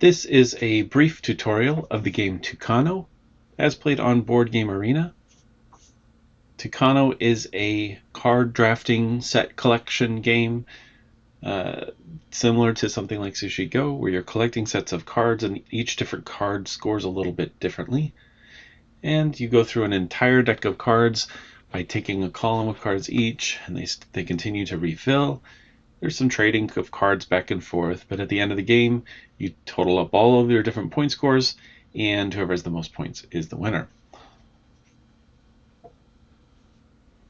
This is a brief tutorial of the game Tucano, as played on Board Game Arena. Tucano is a card drafting set collection game, similar to something like Sushi Go, where you're collecting sets of cards and each different card scores a little bit differently. And you go through an entire deck of cards by taking a column of cards each, and they continue to refill. There's some trading of cards back and forth, but at the end of the game, you total up all of your different point scores, and whoever has the most points is the winner.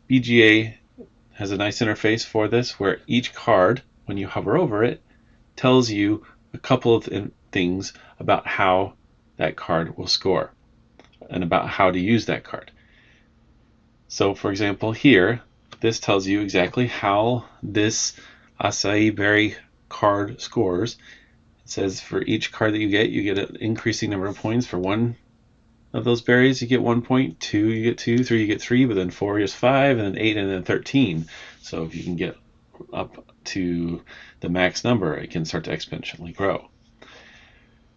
BGA has a nice interface for this, where each card, when you hover over it, tells you a couple of things about how that card will score, and about how to use that card. So, for example, here, this tells you exactly how this acai berry card scores. It says for each card that you get an increasing number of points. For one of those berries, you get 1 point, 2, you get 2, 3, you get 3, but then 4 is 5, and then 8, and then 13. So if you can get up to the max number, it can start to exponentially grow.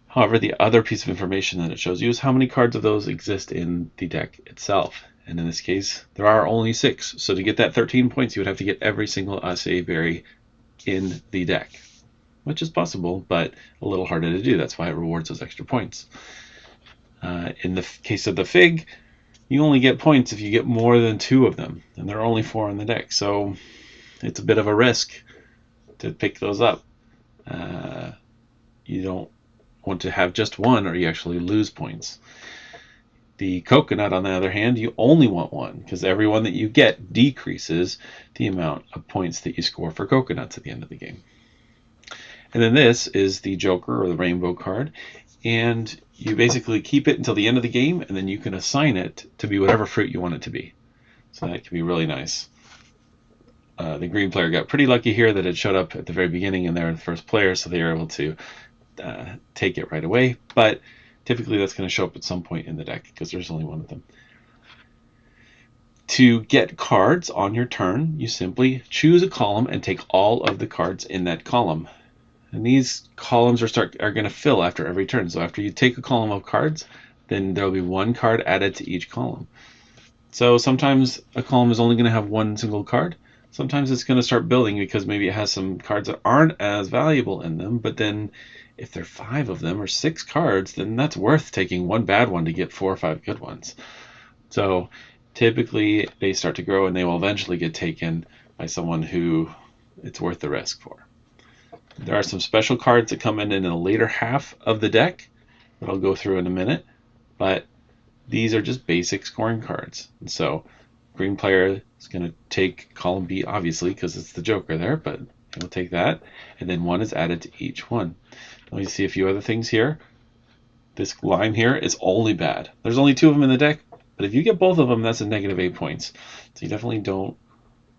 However, the other piece of information that it shows you is how many cards of those exist in the deck itself. And in this case, there are only 6. So to get that 13 points, you would have to get every single acai berry in the deck, which is possible, but a little harder to do. That's why it rewards those extra points. In the case of the fig, you only get points if you get more than 2 of them, and there are only 4 in the deck, so it's a bit of a risk to pick those up. You don't want to have just one, or you actually lose points. The coconut, on the other hand, you only want one, because every one that you get decreases the amount of points that you score for coconuts at the end of the game. And then this is the Joker, or the rainbow card, and you basically keep it until the end of the game, and then you can assign it to be whatever fruit you want it to be. So that can be really nice. The green player got pretty lucky here that it showed up at the very beginning and they're the first player, so they were able to take it right away, but typically that's going to show up at some point in the deck because there's only one of them. To get cards on your turn, you simply choose a column and take all of the cards in that column. And these columns are going to fill after every turn. So after you take a column of cards, then there will be one card added to each column. So sometimes a column is only going to have one single card. Sometimes it's going to start building because maybe it has some cards that aren't as valuable in them, but then if there are 5 of them or 6 cards, then that's worth taking one bad one to get 4 or 5 good ones. So typically they start to grow and they will eventually get taken by someone who it's worth the risk for. There are some special cards that come in the later half of the deck that I'll go through in a minute, but these are just basic scoring cards. And so green player is going to take column B, obviously, because it's the Joker there, but he'll take that, and then 1 is added to each one. Let me see a few other things here. This line here is only bad. There's only 2 of them in the deck, but if you get both of them, that's a negative 8 points. So you definitely don't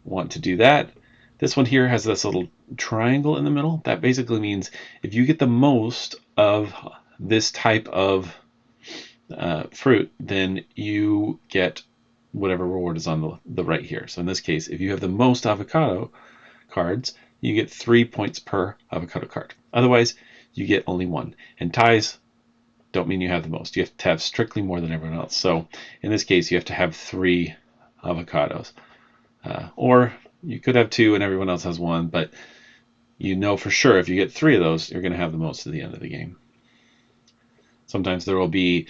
want to do that. This one here has this little triangle in the middle. That basically means if you get the most of this type of fruit, then you get whatever reward is on the right here. So in this case, if you have the most avocado cards, you get 3 points per avocado card. Otherwise, you get only 1. And ties don't mean you have the most. You have to have strictly more than everyone else. So in this case, you have to have 3 avocados. Or you could have 2 and everyone else has 1, but you know for sure if you get 3 of those, you're going to have the most at the end of the game. Sometimes there will be,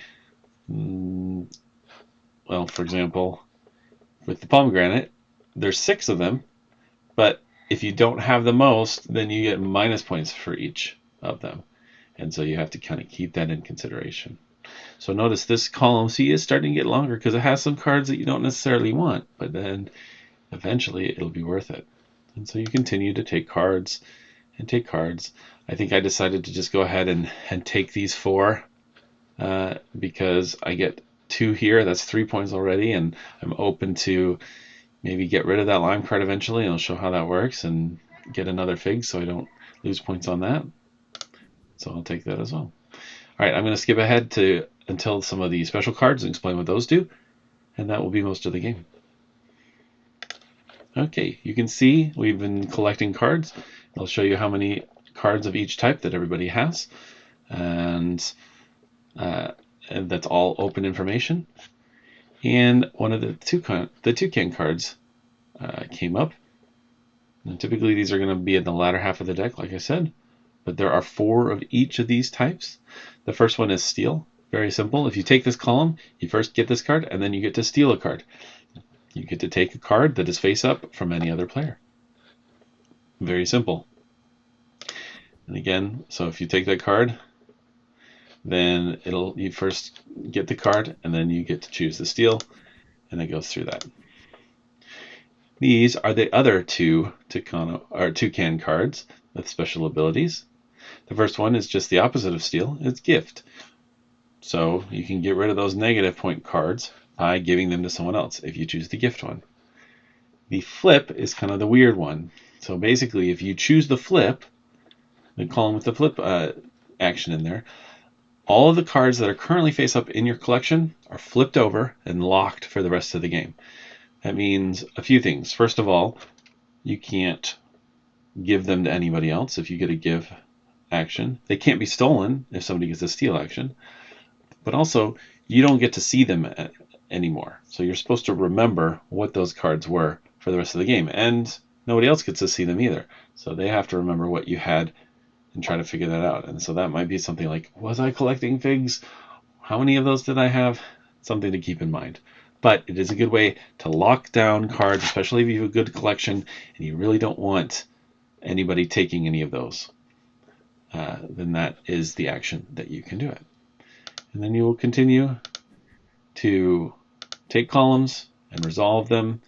well, for example, with the pomegranate, there's 6 of them, but if you don't have the most, then you get minus points for each of them. And so you have to kind of keep that in consideration. So notice this column C is starting to get longer because it has some cards that you don't necessarily want, but then eventually it'll be worth it. And so you continue to take cards and take cards. I think I decided to just go ahead and take these 4 because I get 2 here. That's 3 points already, and I'm open to maybe get rid of that lime card eventually, and I'll show how that works, and get another fig so I don't lose points on that. So I'll take that as well. All right, I'm going to skip ahead until some of the special cards and explain what those do, and that will be most of the game. Okay, you can see we've been collecting cards. I'll show you how many cards of each type that everybody has. and that's all open information. And one of the Tucano cards came up. And typically these are going to be in the latter half of the deck, like I said, but there are 4 of each of these types. The first one is steal. Very simple. If you take this column, you first get this card, and then you get to steal a card. You get to take a card that is face up from any other player. Very simple. And again, so if you take that card, then you first get the card, and then you get to choose the steal, and it goes through that. These are the other 2 Tucano cards with special abilities. The first one is just the opposite of steal. It's gift. So you can get rid of those negative point cards by giving them to someone else if you choose the gift one. The flip is kind of the weird one. So basically, if you choose the flip, the column with the flip action in there, all of the cards that are currently face up in your collection are flipped over and locked for the rest of the game. That means a few things. First of all, you can't give them to anybody else if you get a give action. They can't be stolen if somebody gets a steal action. But also, you don't get to see them anymore. So you're supposed to remember what those cards were for the rest of the game. And nobody else gets to see them either. So they have to remember what you had and try to figure that out. And so that might be something like, was I collecting figs? How many of those did I have? Something to keep in mind. But it is a good way to lock down cards, especially if you have a good collection and you really don't want anybody taking any of those. Then that is the action that you can do it. And then you will continue to take columns and resolve them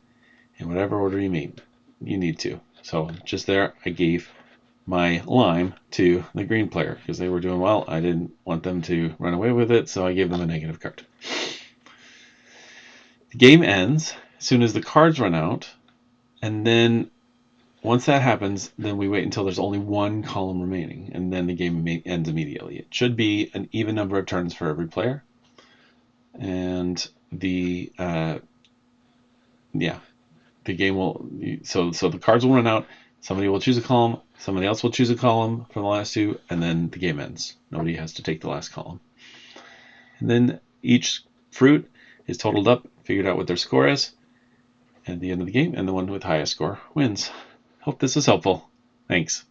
in whatever order you need to. So just there, I gave my lime to the green player because they were doing well. I didn't want them to run away with it, so I gave them a negative card. The game ends as soon as the cards run out, and then once that happens, then we wait until there's only 1 column remaining, and then the game ends immediately. It should be an even number of turns for every player. And the game will, so the cards will run out, somebody will choose a column, somebody else will choose a column from the last 2, and then the game ends. Nobody has to take the last column. And then each fruit is totaled up, figured out what their score is at the end of the game, and the one with highest score wins. Hope this is helpful. Thanks.